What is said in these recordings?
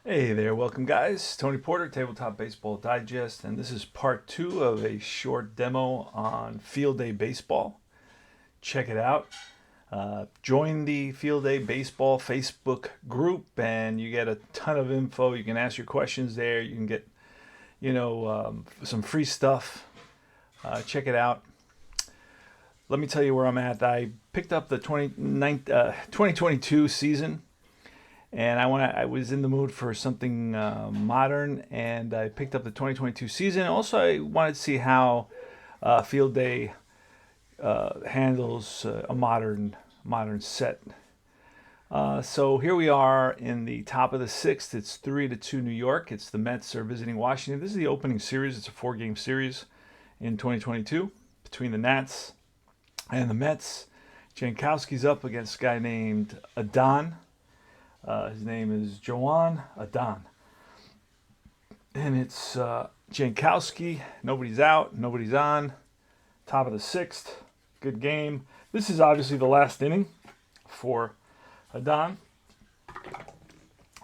Hey there, welcome guys. Tony Porter, Tabletop Baseball Digest, and this is part two of a short demo on Field Day Baseball. Check it out. Join the Field Day Baseball Facebook group, and you get a ton of info. You can ask your questions there. You can get, some free stuff. Check it out. Let me tell you where I'm at. I picked up the 2022 season, and I was in the mood for something modern, and I picked up the 2022 season. Also, I wanted to see how Field Day handles a modern set. So here we are in the top of the sixth. It's 3-2 New York. It's the Mets are visiting Washington. This is the opening series. It's a 4-game series in 2022 between the Nats and the Mets. Jankowski's up against a guy named Adon. His name is Joan Adon. And it's Jankowski. Nobody's out. Nobody's on. Top of the sixth. Good game. This is obviously the last inning for Adon.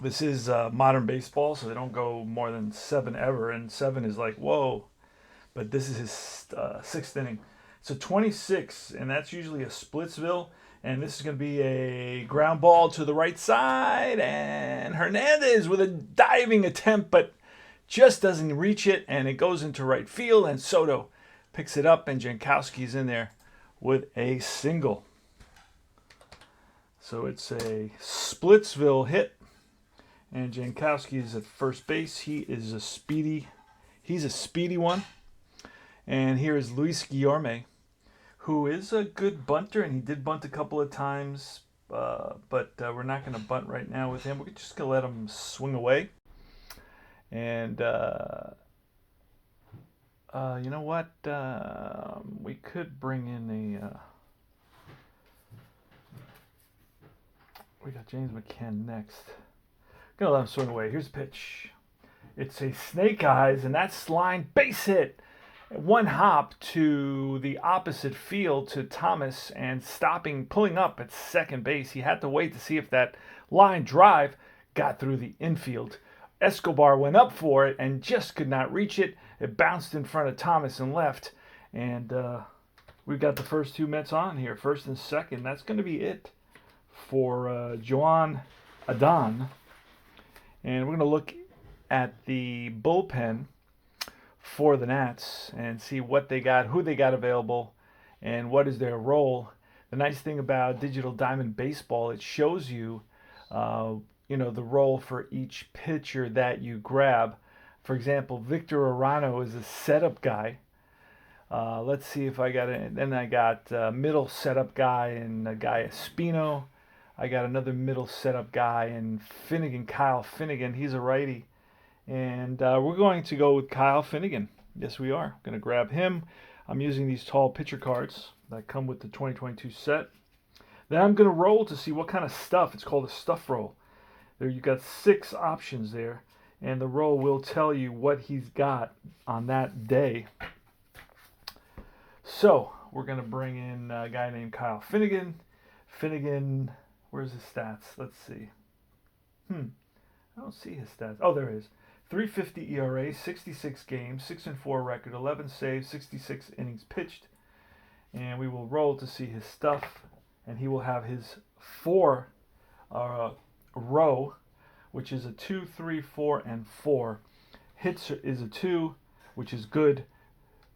This is modern baseball, so they don't go more than 7 ever. And 7 is like, whoa. But this is his sixth inning. So 26, and that's usually a Splitsville. And this is going to be a ground ball to the right side. And Hernandez with a diving attempt, but just doesn't reach it. And it goes into right field. And Soto picks it up. And Jankowski's in there with a single. So it's a Splitsville hit. And Jankowski is at first base. He's a speedy one. And here is Luis Guillorme, who is a good bunter, and he did bunt a couple of times, but we're not going to bunt right now with him. We're just going to let him swing away. And you know what? We could bring in we got James McCann next. Going to let him swing away. Here's the pitch. It's a snake eyes, and that's line base hit. One hop to the opposite field to Thomas and pulling up at second base. He had to wait to see if that line drive got through the infield. Escobar went up for it and just could not reach it. It bounced in front of Thomas and left. And we've got the first two Mets on here, first and second. That's going to be it for Joan Adon. And we're going to look at the bullpen for the Nats and see what they got, who they got available, and what is their role. The nice thing about Digital Diamond Baseball, it shows you, the role for each pitcher that you grab. For example, Victor Arano is a setup guy. Let's see if I got it. Then I got middle setup guy and a guy Espino. I got another middle setup guy and Kyle Finnegan. He's a righty. And we're going to go with Kyle Finnegan. Yes, we are. Going to grab him. I'm using these tall pitcher cards that come with the 2022 set. Then I'm going to roll to see what kind of stuff. It's called a stuff roll. There you've got 6 options there. And the roll will tell you what he's got on that day. So we're going to bring in a guy named Kyle Finnegan. Finnegan, where's his stats? Let's see. I don't see his stats. Oh, there it is. 3.50 ERA, 66 games, 6-4 record, 11 saves, 66 innings pitched. And we will roll to see his stuff. And he will have his 4 row, which is a 2, 3, 4, and 4. Hits is a 2, which is good.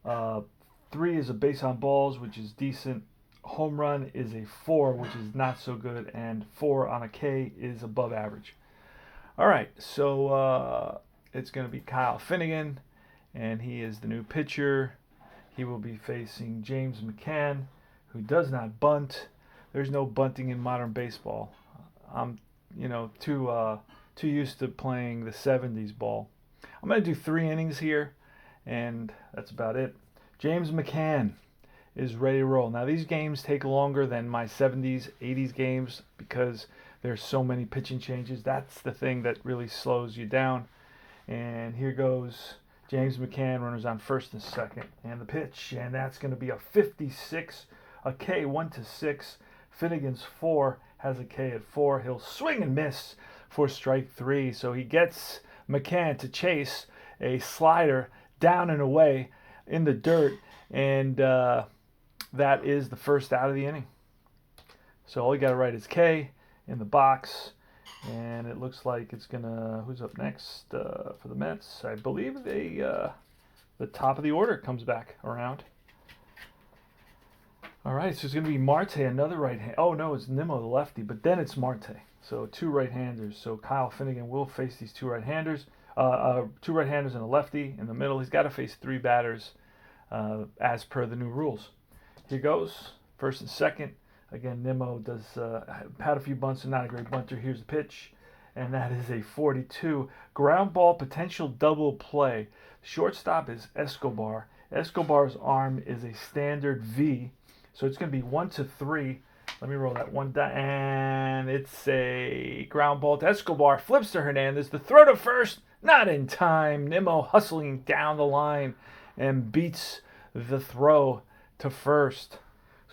3 is a base on balls, which is decent. Home run is a 4, which is not so good. And 4 on a K is above average. All right, so it's going to be Kyle Finnegan, and he is the new pitcher. He will be facing James McCann, who does not bunt. There's no bunting in modern baseball. I'm, too used to playing the 70s ball. I'm going to do 3 innings here, and that's about it. James McCann is ready to roll. Now, these games take longer than my 70s, 80s games because there's so many pitching changes. That's the thing that really slows you down. And here goes James McCann, runners on first and second. And the pitch, and that's going to be a 56, a K 1-6. Finnegan's 4 has a K at 4. He'll swing and miss for strike three. So he gets McCann to chase a slider down and away in the dirt, and that is the first out of the inning. So all you got to write is K in the box, and it looks like it's gonna. Who's up next for the Mets? I believe the top of the order comes back around. All right, so it's gonna be Marte, another right hand. Oh no, it's Nimmo, the lefty, but then it's Marte. So two right-handers. So Kyle Finnegan will face these two right-handers. Two right-handers and a lefty in the middle. He's got to face three batters as per the new rules. Here goes, first and second. Again, Nimmo does had a few bunts and not a great bunter. Here's the pitch, and that is a 42. Ground ball, potential double play. Shortstop is Escobar. Escobar's arm is a standard V, so it's going to be 1-3. Let me roll that one down, and it's a ground ball to Escobar. Flips to Hernandez. The throw to first, not in time. Nimmo hustling down the line and beats the throw to first.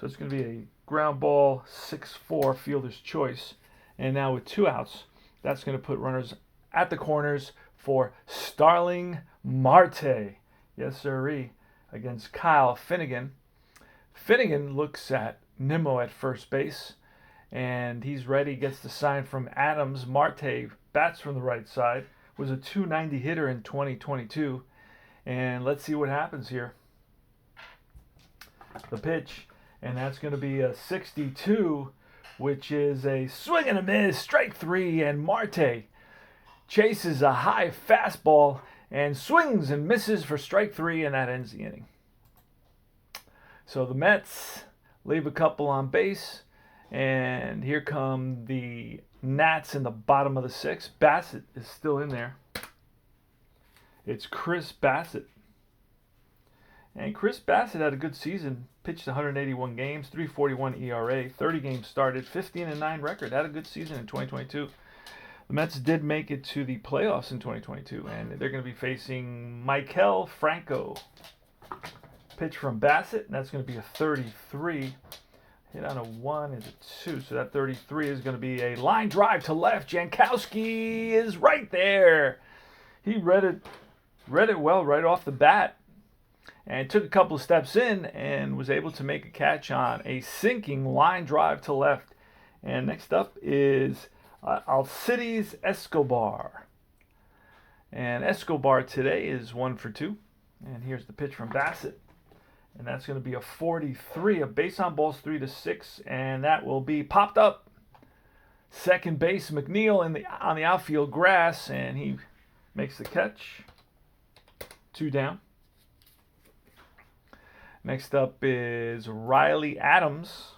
So it's going to be a ground ball, 6-4, fielder's choice. And now with two outs, that's going to put runners at the corners for Starling Marte. Yes, sirree, against Kyle Finnegan. Finnegan looks at Nimmo at first base, and he's ready, gets the sign from Adams. Marte bats from the right side, was a .290 hitter in 2022, and let's see what happens here. The pitch, and that's going to be a 62, which is a swing and a miss, strike three, and Marte chases a high fastball and swings and misses for strike three, and that ends the inning. So the Mets leave a couple on base, and here come the Nats in the bottom of the sixth. Bassett is still in there. It's Chris Bassett. And Chris Bassett had a good season. Pitched 181 games, 3.41 ERA, 30 games started, 15-9 record. Had a good season in 2022. The Mets did make it to the playoffs in 2022, and they're going to be facing Maikel Franco. Pitch from Bassett, and that's going to be a 33. Hit on a 1 and a 2, so that 33 is going to be a line drive to left. Jankowski is right there. He read it well right off the bat, and took a couple of steps in and was able to make a catch on a sinking line drive to left. And next up is Alcides Escobar. And Escobar today is 1 for 2. And here's the pitch from Bassett. And that's going to be a 43, a base on balls 3-6, and that will be popped up. Second base, McNeil on the outfield grass, and he makes the catch. 2 down. Next up is Riley Adams.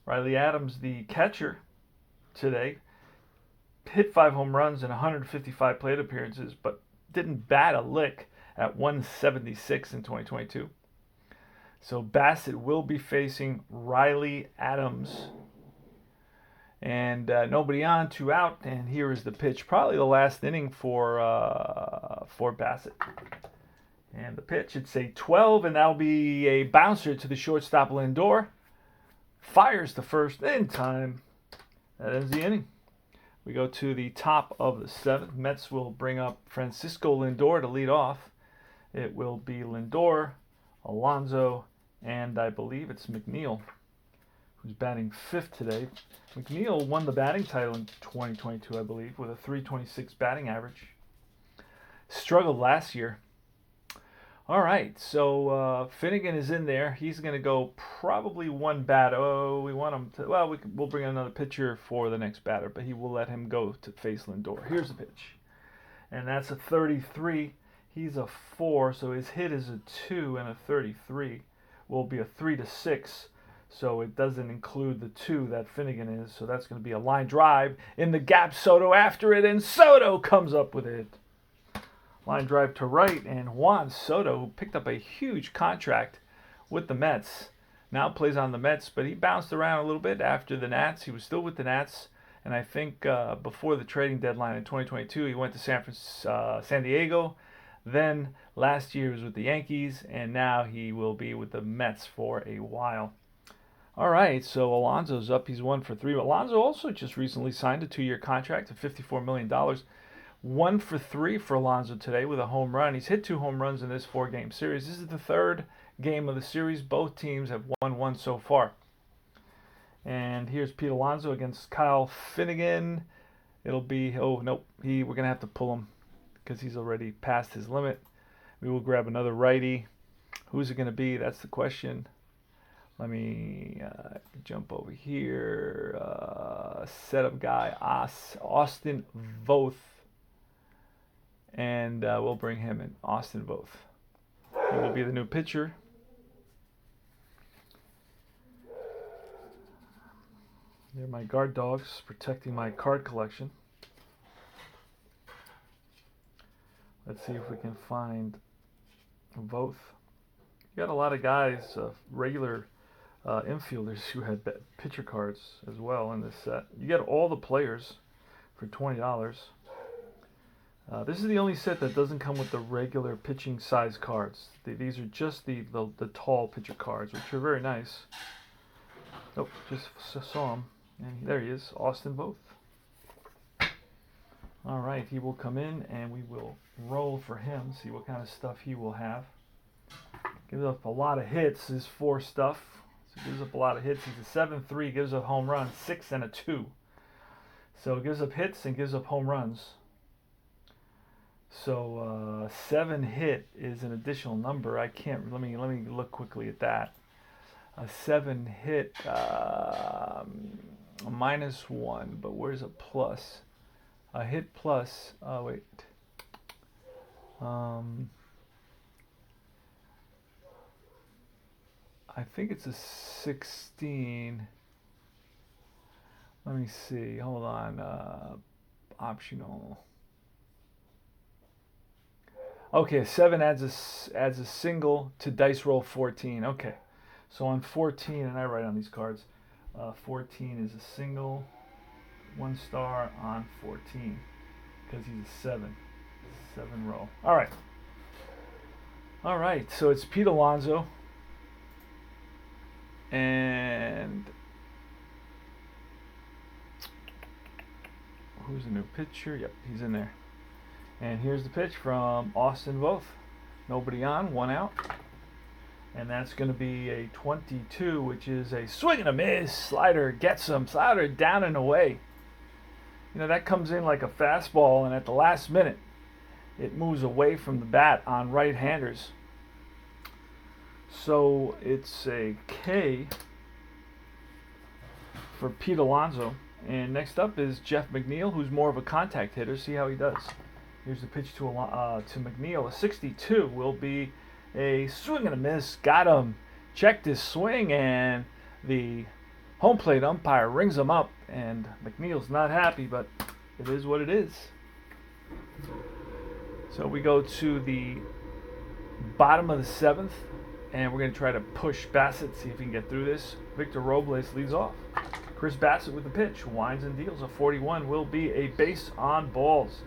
Riley Adams, the catcher today, hit 5 home runs and 155 plate appearances, but didn't bat a lick at 176 in 2022. So Bassett will be facing Riley Adams. And nobody on, 2 out, and here is the pitch. Probably the last inning for Bassett. And the pitch, it's a 12, and that'll be a bouncer to the shortstop Lindor. Fires to first in time. That ends the inning. We go to the top of the 7th. Mets will bring up Francisco Lindor to lead off. It will be Lindor, Alonso, and I believe it's McNeil, who's batting 5th today. McNeil won the batting title in 2022, I believe, with a .326 batting average. Struggled last year. All right, so Finnegan is in there. He's going to go probably 1 batter. Oh, we want him to. Well, we'll bring another pitcher for the next batter, but he will let him go to face Lindor. Here's the pitch, and that's a 33. He's a 4, so his hit is a 2, and a 33 will be a 3-6. So it doesn't include the 2 that Finnegan is. So that's going to be a line drive in the gap. Soto after it, and Soto comes up with it. Line drive to right, and Juan Soto, who picked up a huge contract with the Mets, now plays on the Mets, but he bounced around a little bit after the Nats. He was still with the Nats, and I think before the trading deadline in 2022, he went to San Diego. Then last year he was with the Yankees, and now he will be with the Mets for a while. All right, so Alonso's up. He's 1 for 3. Alonso also just recently signed a 2-year contract of $54 million. 1 for 3 for Alonso today with a home run. He's hit 2 home runs in this 4-game series. This is the 3rd game of the series. Both teams have won 1 so far. And here's Pete Alonso against Kyle Finnegan. It'll be, oh, nope, we're going to have to pull him because he's already past his limit. We will grab another righty. Who's it going to be? That's the question. Let me jump over here. Setup guy, Austin Voth. And we'll bring him in, Austin Voth. He will be the new pitcher. They're my guard dogs protecting my card collection. Let's see if we can find Voth. You got a lot of guys, regular infielders who had pitcher cards as well in this set. You get all the players for $20. This is the only set that doesn't come with the regular pitching size cards. These are just the tall pitcher cards, which are very nice. Oh, just saw him. And there he is, Austin Voth. All right, he will come in and we will roll for him, see what kind of stuff he will have. Gives up a lot of hits, his 4 stuff. So gives up a lot of hits. He's a 7-3, gives up home runs, 6 and a 2. So it gives up hits and gives up home runs. So 7 hit is an additional number. I can't, let me look quickly at that. A 7 hit, -1, but where's a plus? A hit plus, wait. I think it's a 16. Let me see, hold on, optional. Okay, 7 adds a single to dice roll 14. Okay, so on 14, and I write on these cards, 14 is a single, 1 star on 14, because he's a 7 roll. All right, so it's Pete Alonso, and who's the new pitcher? Yep, he's in there. And here's the pitch from Austin Voth. Nobody on, 1 out. And that's going to be a 22, which is a swing and a miss. Slider gets him. Slider down and away. You know, that comes in like a fastball, and at the last minute, it moves away from the bat on right-handers. So it's a K for Pete Alonso. And next up is Jeff McNeil, who's more of a contact hitter. See how he does. Here's the pitch to McNeil. A 62 will be a swing and a miss. Got him. Checked his swing, and the home plate umpire rings him up. And McNeil's not happy, but it is what it is. So we go to the bottom of the 7th, and we're going to try to push Bassett, see if he can get through this. Victor Robles leads off. Chris Bassett with the pitch. Winds and deals. A 41 will be a base on balls.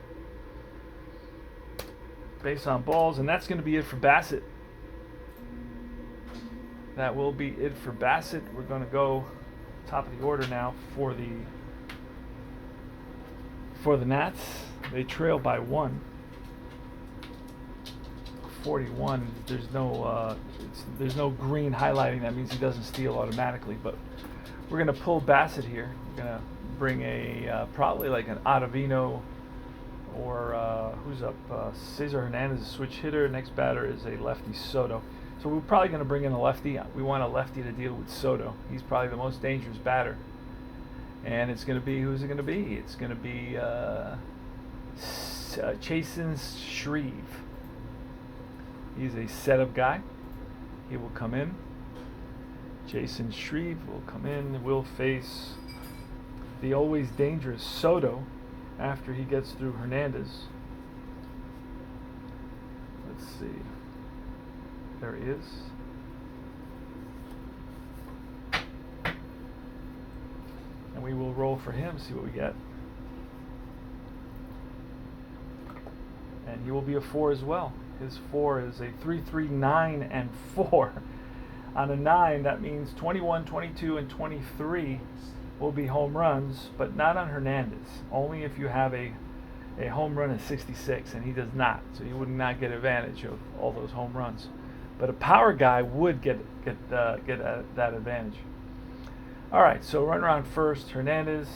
Base on balls, and that's going to be it for Bassett. That will be it for Bassett. We're going to go top of the order now for the Nats. They trail by 1. 41. There's no green highlighting. That means he doesn't steal automatically. But we're going to pull Bassett here. We're going to bring a probably like an Ottavino. Or who's up? Cesar Hernandez, a switch hitter. Next batter is a lefty, Soto. So we're probably going to bring in a lefty. We want a lefty to deal with Soto. He's probably the most dangerous batter. And it's going to be, who's it going to be? It's going to be Chasen Shreve. He's a setup guy. He will come in. Jason Shreve will come in. Will face the always dangerous Soto after he gets through Hernandez. Let's see. There he is. And we will roll for him, see what we get. And he will be a 4 as well. His 4 is a 3, 3, 9, and 4. On a 9, that means 21, 22, and 23 will be home runs, but not on Hernandez. Only if you have a home run at 66, and he does not. So he would not get advantage of all those home runs. But a power guy would get that advantage. All right, so runner on first, Hernandez.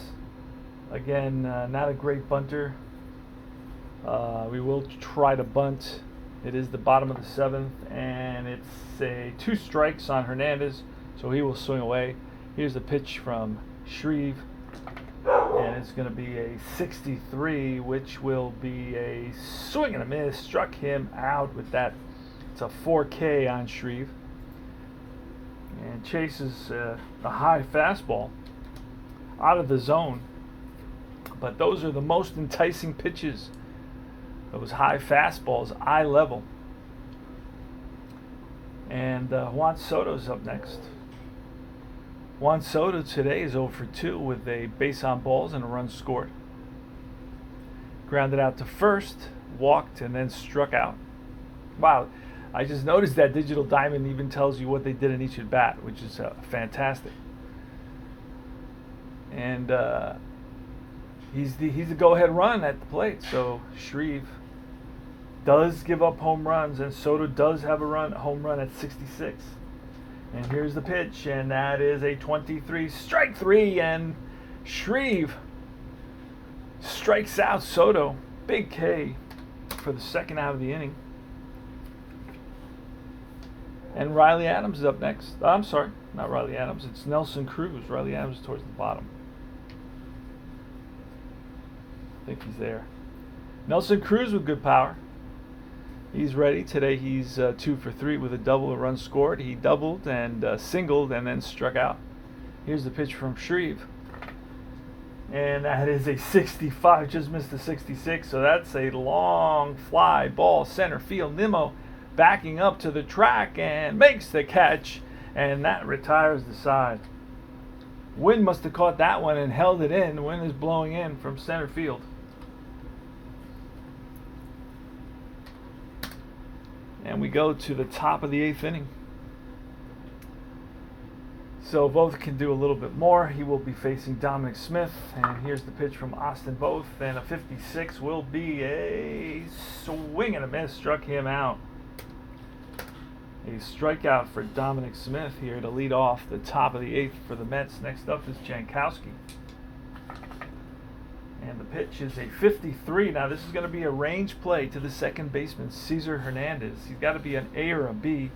Again, not a great bunter. We will try to bunt. It is the bottom of the 7th, and it's 2 strikes on Hernandez, so he will swing away. Here's the pitch from Shreve, and it's going to be a 63, which will be a swing and a miss. Struck him out with that. It's a 4K on Shreve, and chases a high fastball out of the zone. But those are the most enticing pitches. Those high fastballs, eye level. And Juan Soto's up next. Juan Soto today is 0 for 2 with a base on balls and a run scored. Grounded out to first, walked, and then struck out. Wow, I just noticed that Digital Diamond even tells you what they did in each at bat, which is fantastic. And he's the go-ahead run at the plate. So Shreve does give up home runs, and Soto does have a home run at 66. And here's the pitch, and that is a 23, strike 3, and Shreve strikes out Soto. Big K for the second out of the inning. And Riley Adams is up next. I'm sorry, not Riley Adams. It's Nelson Cruz. Riley Adams is towards the bottom. I think he's there. Nelson Cruz with good power. He's ready. Today he's 2 for 3 with a double, a run scored. He doubled and singled and then struck out. Here's the pitch from Shreve. And that is a 65. Just missed the 66. So that's a long fly ball center field. Nimmo backing up to the track and makes the catch. And that retires the side. Wind must have caught that one and held it in. The wind is blowing in from center field. And we go to the top of the 8th inning. So Voth can do a little bit more. He will be facing Dominic Smith. And here's the pitch from Austin Voth. And a 56 will be a swing and a miss. Struck him out. A strikeout for Dominic Smith here to lead off the top of the 8th for the Mets. Next up is Jankowski. And the pitch is a 53. Now this is going to be a range play to the second baseman, Cesar Hernandez. He's got to be an A or a B.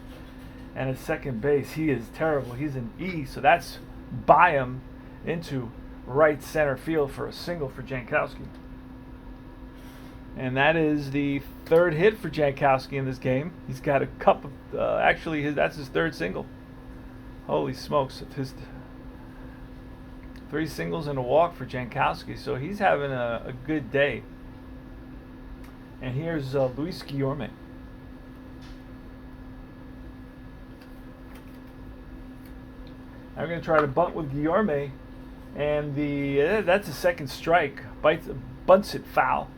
And at second base, he is terrible. He's an E, so that's by him into right center field for a single for Jankowski. And that is the 3rd hit for Jankowski in this game. He's got a couple. That's his 3rd single. Holy smokes! His 3 singles and a walk for Jankowski, so he's having a good day. And here's Luis Guillorme. Now we're going to try to bunt with Guillorme, and that's a second strike. Bunts it foul,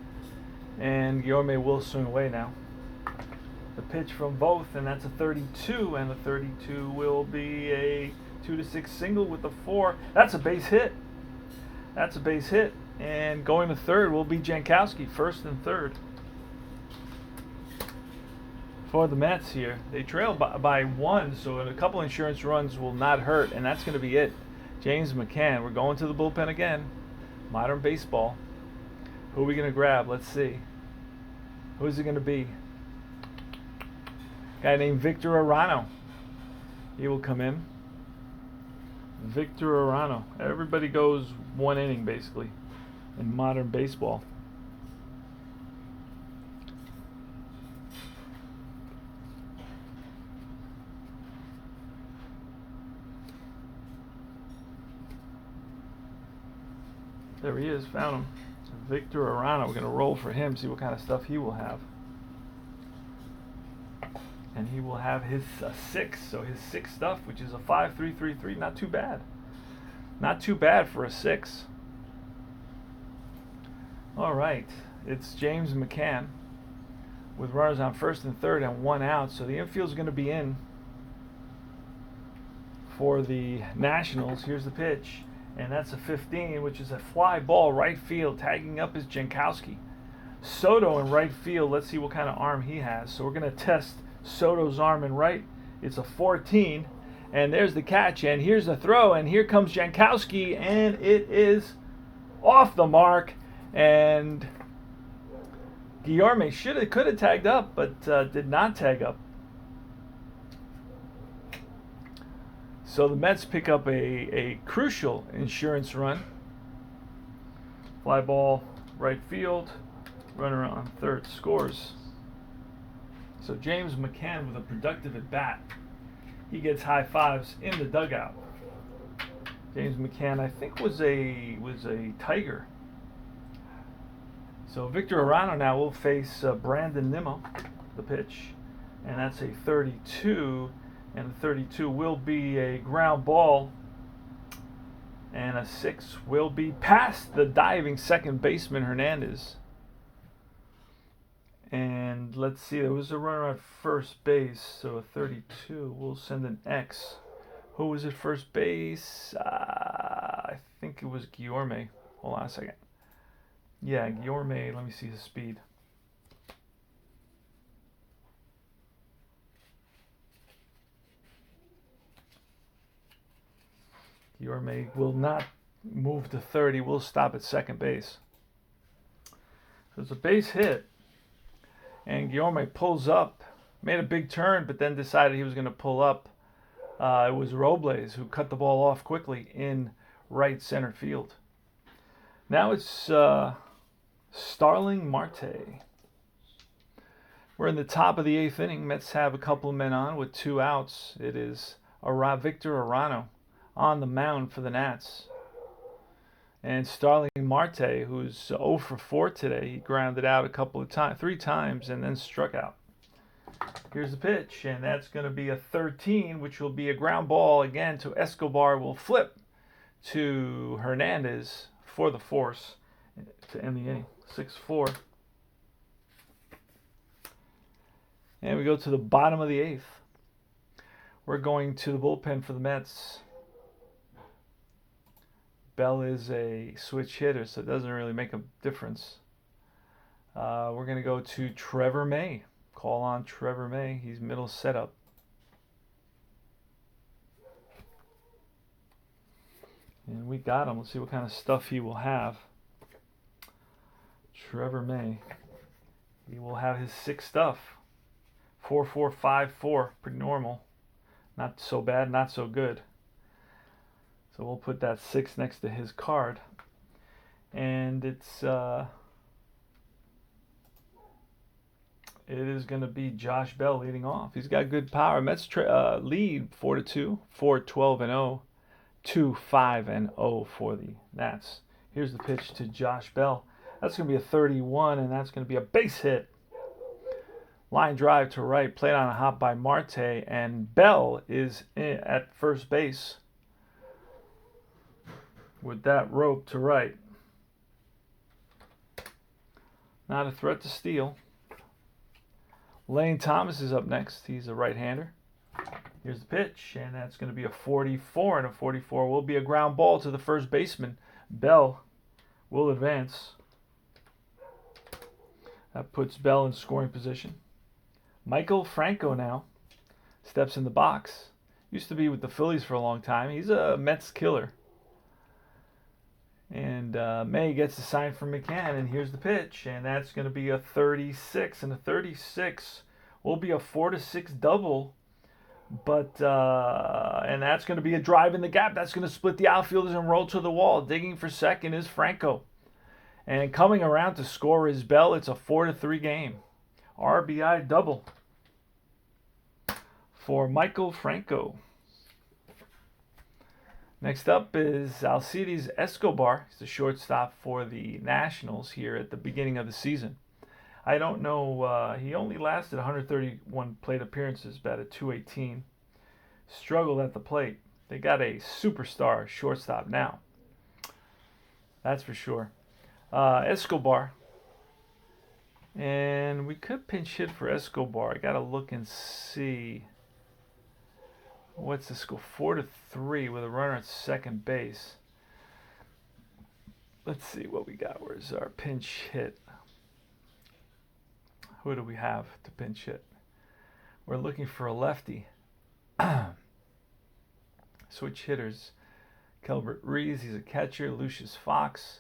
and Guillorme will swing away now. The pitch from Voth, and that's a 32, and the 32 will be a 2-6 single with the 4. That's a base hit. That's a base hit. And going to third will be Jankowski, first and third. For the Mets here, they trail by 1, so a couple insurance runs will not hurt, and that's going to be it. James McCann, we're going to the bullpen again. Modern baseball. Who are we going to grab? Let's see. Who is it going to be? Guy named Victor Arano. He will come in. Victor Arano. Everybody goes 1 inning basically in modern baseball. There he is, found him. Victor Arano. We're going to roll for him, see what kind of stuff he will have. And he will have his 6, so his 6 stuff, which is a 5.333. Not too bad. Not too bad for a 6. All right, it's James McCann with runners on first and third and 1 out. So the infield's going to be in. for the Nationals. Here's the pitch, and that's a 15, which is a fly ball right field. Tagging up is Jankowski. Soto in right field. Let's see what kind of arm he has. So we're going to test Soto's arm in right. It's a 14, and there's the catch, and here's the throw, and here comes Jankowski, and it is off the mark, and Guillorme could have tagged up, but did not tag up. So the Mets pick up a crucial insurance run. Fly ball right field, runner on third scores. So James McCann with a productive at bat. He gets high fives in the dugout. James McCann, I think, was a Tiger. So Victor Arano now will face Brandon Nimmo, the pitch, and that's a 32. And the 32 will be a ground ball, and a 6 will be past the diving second baseman Hernandez. And let's see, there was a runner at first base, so a 32. We'll send an X. Who was at first base? I think it was Guillorme. Hold on a second. Yeah, Guillorme. Let me see his speed. Guillorme will not move to third. He will stop at second base. So it's a base hit. And Guillorme pulls up, made a big turn, but then decided he was going to pull up. It was Robles who cut the ball off quickly in right center field. Now it's Starling Marte. We're in the top of the 8th inning. Mets have a couple of men on with 2 outs. It is Victor Arano on the mound for the Nats. And Starling Marte, who's 0 for 4 today, he grounded out a couple of times, 3 times, and then struck out. Here's the pitch, and that's going to be a 13, which will be a ground ball again to Escobar. Will flip to Hernandez for the force to end the inning. 6-4. And we go to the bottom of the 8th. We're going to the bullpen for the Mets. Bell is a switch hitter, so it doesn't really make a difference. We're going to go to Trevor May. Call on Trevor May. He's middle setup. And we got him. Let's see what kind of stuff he will have. Trevor May. He will have his 6 stuff. 4-4-5-4. Pretty normal. Not so bad, not so good. So we'll put that 6 next to his card. And it is going to be Josh Bell leading off. He's got good power. Mets lead 4-2, 4-12-0, 2-5-0 for the Nats. Here's the pitch to Josh Bell. That's going to be a 31, and that's going to be a base hit. Line drive to right, played on a hop by Marte, and Bell is at first base with that rope to right. Not a threat to steal. Lane Thomas is up next. He's a right-hander. Here's the pitch, and that's going to be a 44, and a 44 will be a ground ball to the first baseman. Bell will advance. That puts Bell in scoring position. Michael Franco now steps in the box. Used to be with the Phillies for a long time. He's a Mets killer. And May gets the sign from McCann, and here's the pitch, and that's going to be a 36, and a 36 will be a 4-6 double, but and that's going to be a drive in the gap. That's going to split the outfielders and roll to the wall. Digging for second is Franco, and coming around to score is Bell. It's a 4-3 game. RBI double for Michael Franco. Next up is Alcides Escobar. He's the shortstop for the Nationals here at the beginning of the season. I don't know, he only lasted 131 plate appearances, batted .218. Struggled at the plate. They got a superstar shortstop now. That's for sure. Escobar. And we could pinch hit for Escobar. I got to look and see What's the score? 4-3 with a runner at second base. Let's see what we got. Where's our pinch hit? Who do we have to pinch hit? We're looking for a lefty. Switch hitters. Kelbert Rees, he's a catcher. Lucius Fox.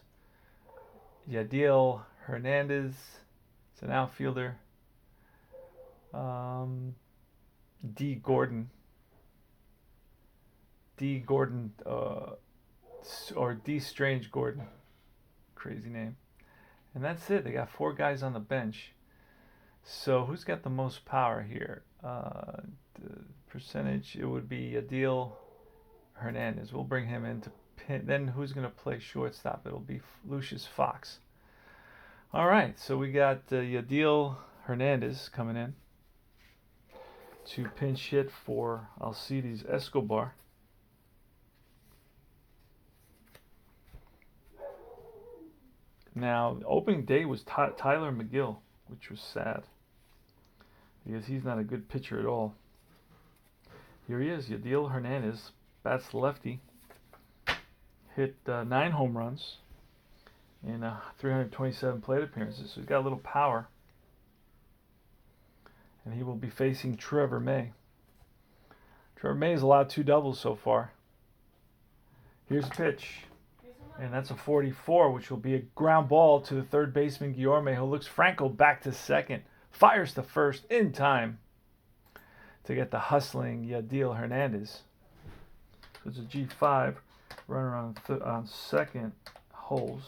Yadiel Hernandez, it's an outfielder. D. Gordon. Or D. Strange Gordon. Crazy name. And that's it. They got 4 guys on the bench. So who's got the most power here? The percentage, it would be Yadiel Hernandez. We'll bring him in to pin. Then who's going to play shortstop? It'll be Lucius Fox. All right, so we got Yadiel Hernandez coming in to pinch hit for Alcides Escobar. Now, opening day was Tyler McGill, which was sad because he's not a good pitcher at all. Here he is, Yadiel Hernandez, bats lefty, hit 9 home runs in 327 plate appearances, so he's got a little power. And he will be facing Trevor May. Trevor May has allowed 2 doubles so far. Here's a pitch. And that's a 44, which will be a ground ball to the third baseman, Guillorme, who looks Franco back to second. Fires to first in time to get the hustling Yadiel Hernandez. So it's a G5. Runner on second holds.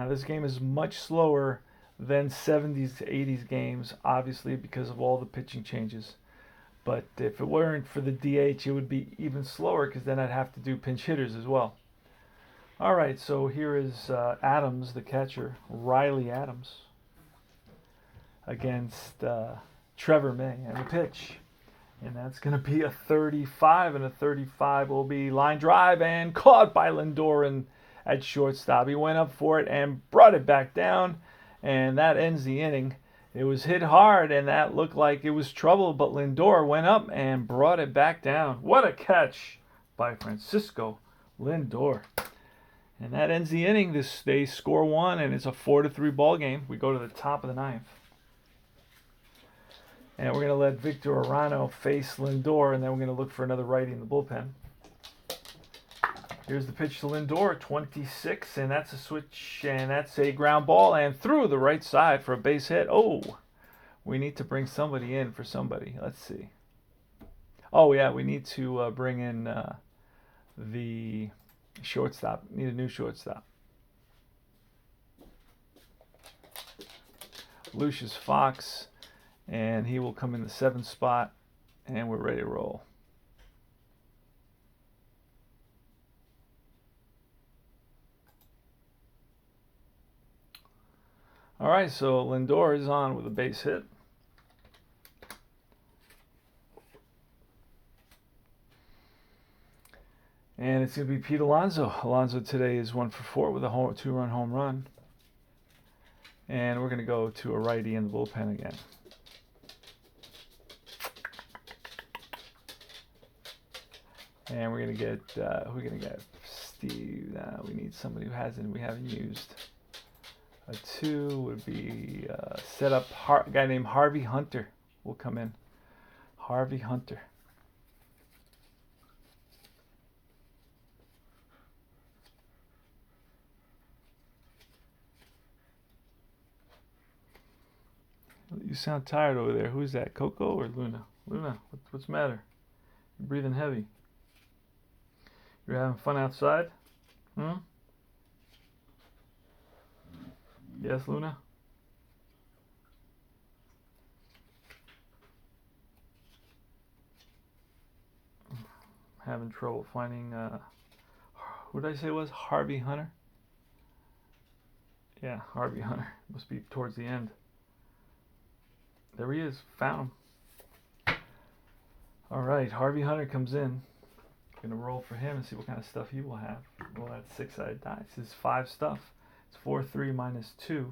This game is much slower than 70s to 80s games, obviously, because of all the pitching changes. But if it weren't for the DH, it would be even slower because then I'd have to do pinch hitters as well. All right, so here is Adams, the catcher, Riley Adams, against Trevor May, and the pitch. And that's going to be a 35, and a 35 will be line drive and caught by Lindor at shortstop. He went up for it and brought it back down, and that ends the inning. It was hit hard, and that looked like it was trouble, but Lindor went up and brought it back down. What a catch by Francisco Lindor. And that ends the inning. They score 1, and it's a 4-3 ball game. We go to the top of the 9th. And we're going to let Victor Arano face Lindor, and then we're going to look for another righty in the bullpen. Here's the pitch to Lindor, 26, and that's a switch, and that's a ground ball, and through the right side for a base hit. Oh, we need to bring somebody in for somebody. Let's see. Oh, yeah, we need to bring in the shortstop. Need a new shortstop. Lucius Fox, and he will come in the 7th spot, and we're ready to roll. All right, so Lindor is on with a base hit. And it's going to be Pete Alonso. Alonso today is 1 for 4 with a 2-run home run. And we're going to go to a righty in the bullpen again. And we're going to get, Steve. We need somebody we haven't used. A 2 would be set up. A guy named Harvey Hunter will come in. Harvey Hunter. You sound tired over there. Who's that? Coco or Luna? Luna, what's the matter? You're breathing heavy. You're having fun outside? Yes, Luna? I'm having trouble finding, who did I say it was? Harvey Hunter? Yeah, Harvey Hunter. Must be towards the end. There he is. Found him. All right, Harvey Hunter comes in. Gonna roll for him and see what kind of stuff he will have. Roll that 6-sided dice. This is 5 stuff. It's 4, 3 minus 2.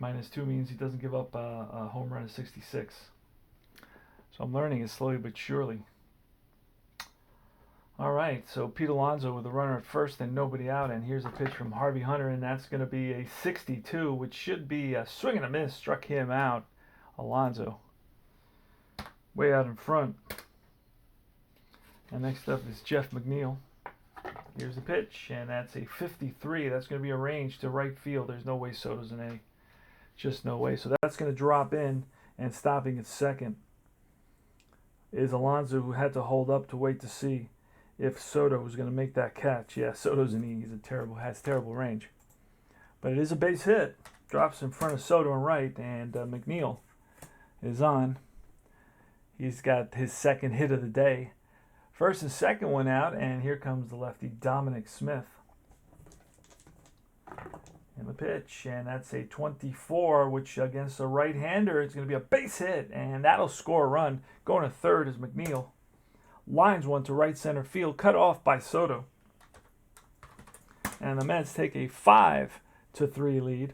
-2 means he doesn't give up a home run of 66. So I'm learning it slowly but surely. All right, so Pete Alonso with a runner at first and nobody out, and here's a pitch from Harvey Hunter, and that's going to be a 62, which should be a swing and a miss. Struck him out. Alonso way out in front. And next up is Jeff McNeil. Here's the pitch, and that's a 53. That's going to be a range to right field. There's no way Soto's an A. Just no way. So that's going to drop in, and stopping at second is Alonso, who had to hold up to wait to see if Soto was going to make that catch. Yeah, Soto's an E. Has terrible range. But it is a base hit. Drops in front of Soto and right, and McNeil is on. He's got his second hit of the day. First and second one out, and here comes the lefty Dominic Smith. And the pitch, and that's a 24, which against a right-hander, it's going to be a base hit, and that'll score a run. Going to third is McNeil. Lines one to right center field, cut off by Soto. And the Mets take a 5-3 lead.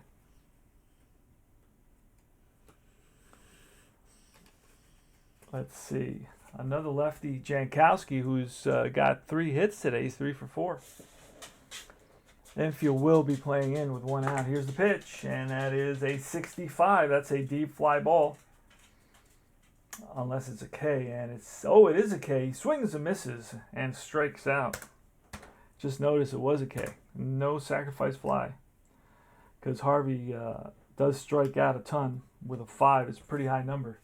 Let's see. Another lefty, Jankowski, who's got 3 hits today. He's 3 for 4. Infield will be playing in with 1 out. Here's the pitch, and that is a 65. That's a deep fly ball. Unless it's a K, and it is a K. He swings and misses and strikes out. Just notice it was a K. No sacrifice fly. Because Harvey does strike out a ton with a 5. It's a pretty high number.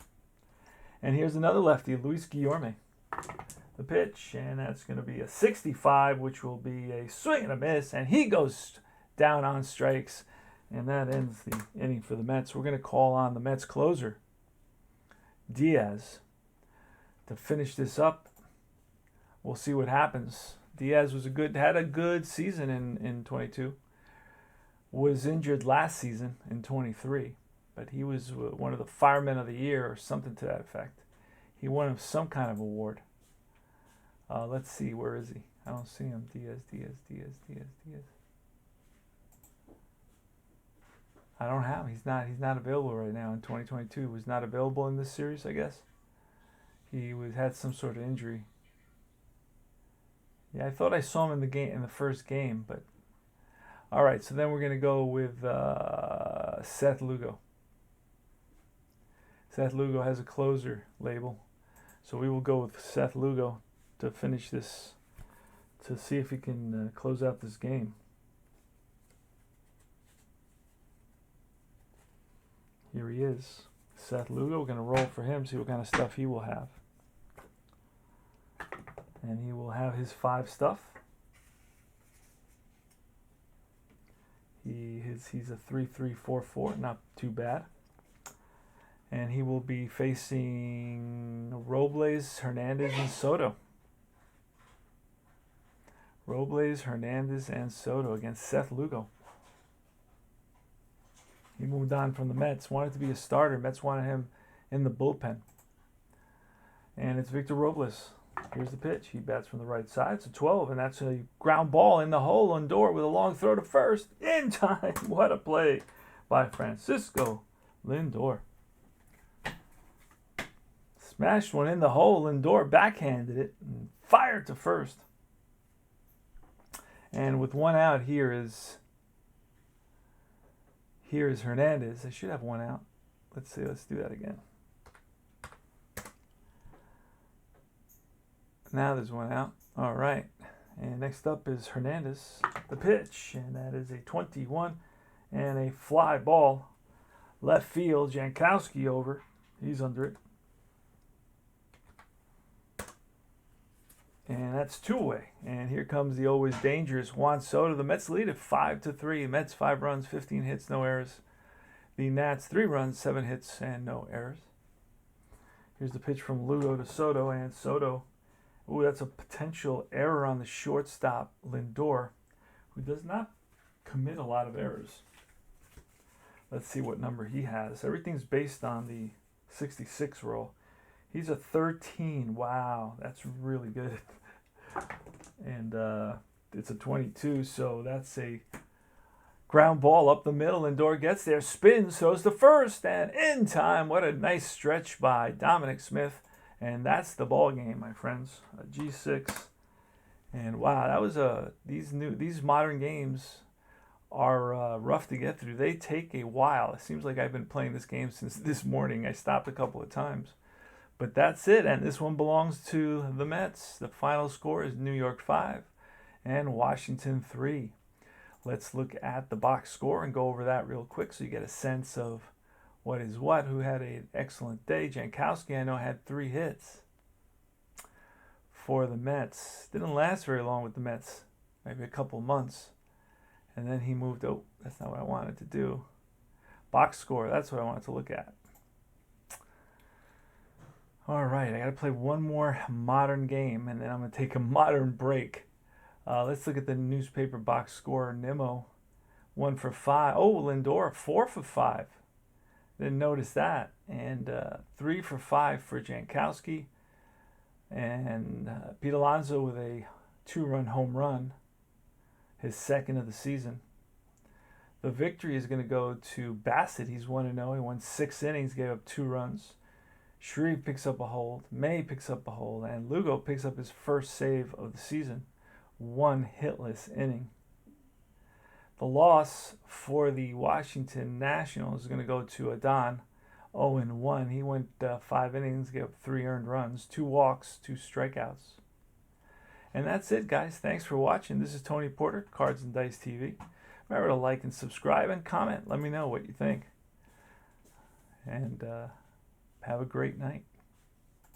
And here's another lefty, Luis Guillorme. The pitch, and that's going to be a 65, which will be a swing and a miss, and he goes down on strikes, and that ends the inning for the Mets. We're going to call on the Mets closer, Diaz, to finish this up. We'll see what happens. Diaz had a good season in 22. Was injured last season in 23, but he was one of the firemen of the year or something to that effect. He won some kind of award. Let's see, where is he? I don't see him. Diaz. I don't have him. He's not available right now in 2022. He was not available in this series, I guess. He had some sort of injury. Yeah, I thought I saw him in the first game, but all right. So then we're gonna go with Seth Lugo. Seth Lugo has a closer label, so we will go with Seth Lugo to finish this, to see if he can close out this game. Here he is, Seth Lugo. We're going to roll for him, see what kind of stuff he will have. And he will have his 5 stuff. He's a 3-3-4-4, not too bad. And he will be facing Robles, Hernandez, and Soto. Robles, Hernandez, and Soto against Seth Lugo. He moved on from the Mets. Wanted to be a starter. Mets wanted him in the bullpen. And it's Victor Robles. Here's the pitch. He bats from the right side. It's a 12, and that's a ground ball in the hole. Lindor with a long throw to first. In time. What a play by Francisco Lindor. Smashed one in the hole. Lindor backhanded it and fired to first. And with 1 out, here is Hernandez. I should have 1 out. Let's see. Let's do that again. Now there's 1 out. All right. And next up is Hernandez. The pitch. And that is a 21 and a fly ball. Left field. Jankowski over. He's under it. And that's 2 away. And here comes the always dangerous Juan Soto. The Mets lead at 5-3. Mets 5 runs, 15 hits, no errors. The Nats 3 runs, 7 hits, and no errors. Here's the pitch from Lugo to Soto, and Soto. Ooh, that's a potential error on the shortstop, Lindor, who does not commit a lot of errors. Let's see what number he has. Everything's based on the 66 roll. He's a 13. Wow, that's really good. And it's a 22, so that's a Ground ball up the middle. Lindor gets there, spins, throws the first, and in time. What a nice stretch by Dominic Smith. And that's the ball game, my friends. A G6. And wow, that was these modern games are rough to get through. They take a while. It seems like I've been playing this game since this morning. I stopped a couple of times. But that's it, and this one belongs to the Mets. The final score is New York 5 and Washington 3. Let's look at the box score and go over that real quick so you get a sense of what is what. Who had an excellent day? Jankowski, I know, had 3 hits for the Mets. Didn't last very long with the Mets, maybe a couple months. And then he moved, oh, that's not what I wanted to do. Box score, that's what I wanted to look at. All right, I got to play one more modern game, and then I'm going to take a modern break. Let's look at the newspaper box score. Nimmo, 1 for 5. Oh, Lindor, 4 for 5. Didn't notice that. And 3 for 5 for Jankowski. And Pete Alonso with a 2-run home run, his second of the season. The victory is going to go to Bassett. He's 1-0. He won 6 innings, gave up 2 runs. Shreve picks up a hold, May picks up a hold, and Lugo picks up his first save of the season. 1 hitless inning. The loss for the Washington Nationals is going to go to Adon, 0-1. He went 5 innings, gave up 3 earned runs, 2 walks, 2 strikeouts. And that's it, guys. Thanks for watching. This is Tony Porter, Cards and Dice TV. Remember to like and subscribe and comment. Let me know what you think. And have a great night.